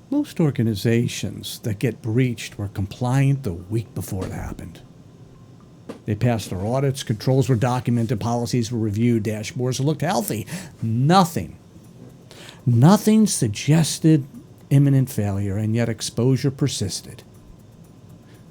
Most organizations that get breached were compliant the week before it happened. They passed their audits, controls were documented, policies were reviewed, dashboards looked healthy. Nothing suggested imminent failure, and yet exposure persisted.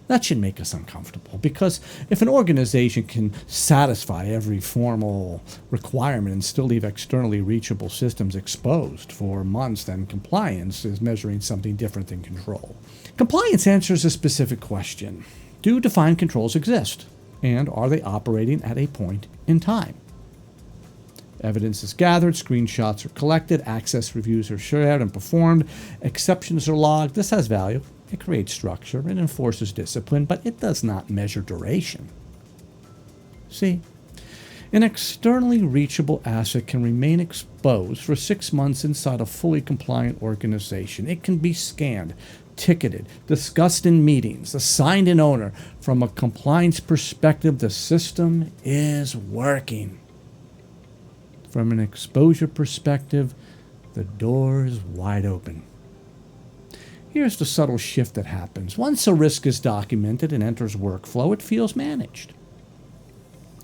That should make us uncomfortable, because if an organization can satisfy every formal requirement and still leave externally reachable systems exposed for months, then compliance is measuring something different than control. Compliance answers a specific question. Do defined controls exist? And are they operating at a point in time? Evidence is gathered, screenshots are collected, access reviews are shared and performed, exceptions are logged. This has value. It creates structure, it enforces discipline, but it does not measure duration. See, an externally reachable asset can remain exposed for 6 months inside a fully compliant organization. It can be scanned, ticketed, discussed in meetings, assigned an owner. From a compliance perspective, the system is working. From an exposure perspective, the door is wide open. Here's the subtle shift that happens. Once a risk is documented and enters workflow, it feels managed.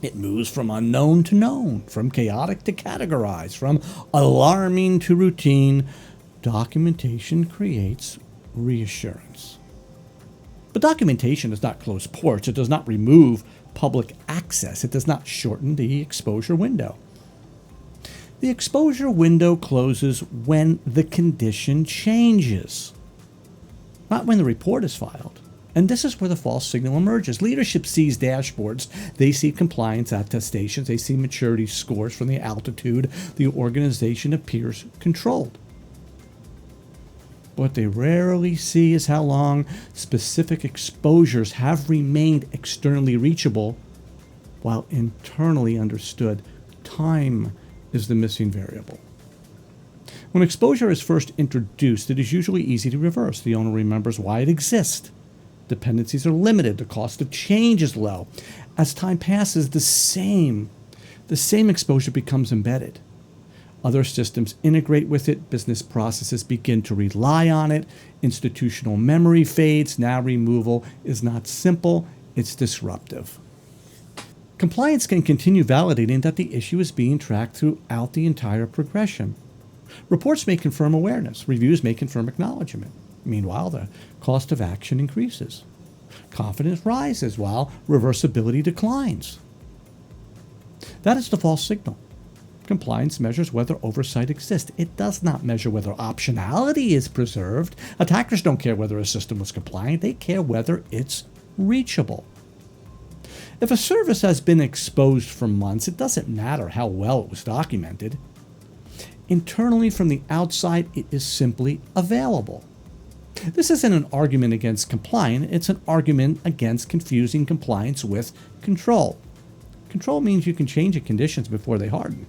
It moves from unknown to known, from chaotic to categorized, from alarming to routine. Documentation creates reassurance. But documentation does not close ports. It does not remove public access. It does not shorten the exposure window. The exposure window closes when the condition changes, not when the report is filed. And this is where the false signal emerges. Leadership sees dashboards. They see compliance attestations. They see maturity scores from the altitude. The organization appears controlled. What they rarely see is how long specific exposures have remained externally reachable while internally understood. Time is the missing variable. When exposure is first introduced, it is usually easy to reverse. The owner remembers why it exists. Dependencies are limited. The cost of change is low. As time passes, the same exposure becomes embedded. Other systems integrate with it. Business processes begin to rely on it. Institutional memory fades. Now removal is not simple, it's disruptive. Compliance can continue validating that the issue is being tracked throughout the entire progression. Reports may confirm awareness. Reviews may confirm acknowledgement. Meanwhile, the cost of action increases. Confidence rises while reversibility declines. That is the false signal. Compliance measures whether oversight exists. It does not measure whether optionality is preserved. Attackers don't care whether a system was compliant. They care whether it's reachable. If a service has been exposed for months, it doesn't matter how well it was documented. Internally, from the outside, it is simply available. This isn't an argument against compliance, it's an argument against confusing compliance with control. Control means you can change the conditions before they harden.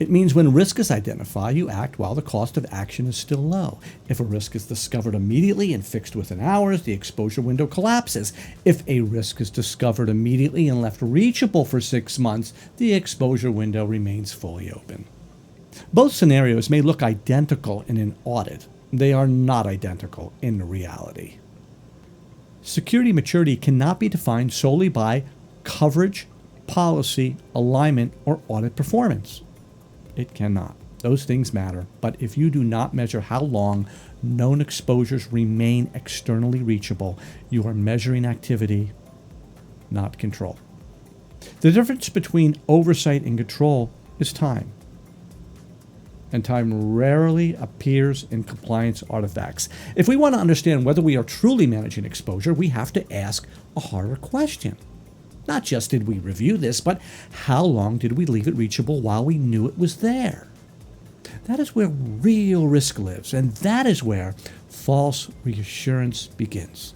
It means when risk is identified, you act while the cost of action is still low. If a risk is discovered immediately and fixed within hours, the exposure window collapses. If a risk is discovered immediately and left reachable for 6 months, the exposure window remains fully open. Both scenarios may look identical in an audit. They are not identical in reality. Security maturity cannot be defined solely by coverage, policy, alignment, or audit performance. It cannot. Those things matter, but if you do not measure how long known exposures remain externally reachable, you are measuring activity, not control. The difference between oversight and control is time. And time rarely appears in compliance artifacts. If we want to understand whether we are truly managing exposure, we have to ask a harder question. Not just did we review this, but how long did we leave it reachable while we knew it was there? That is where real risk lives, and that is where false reassurance begins.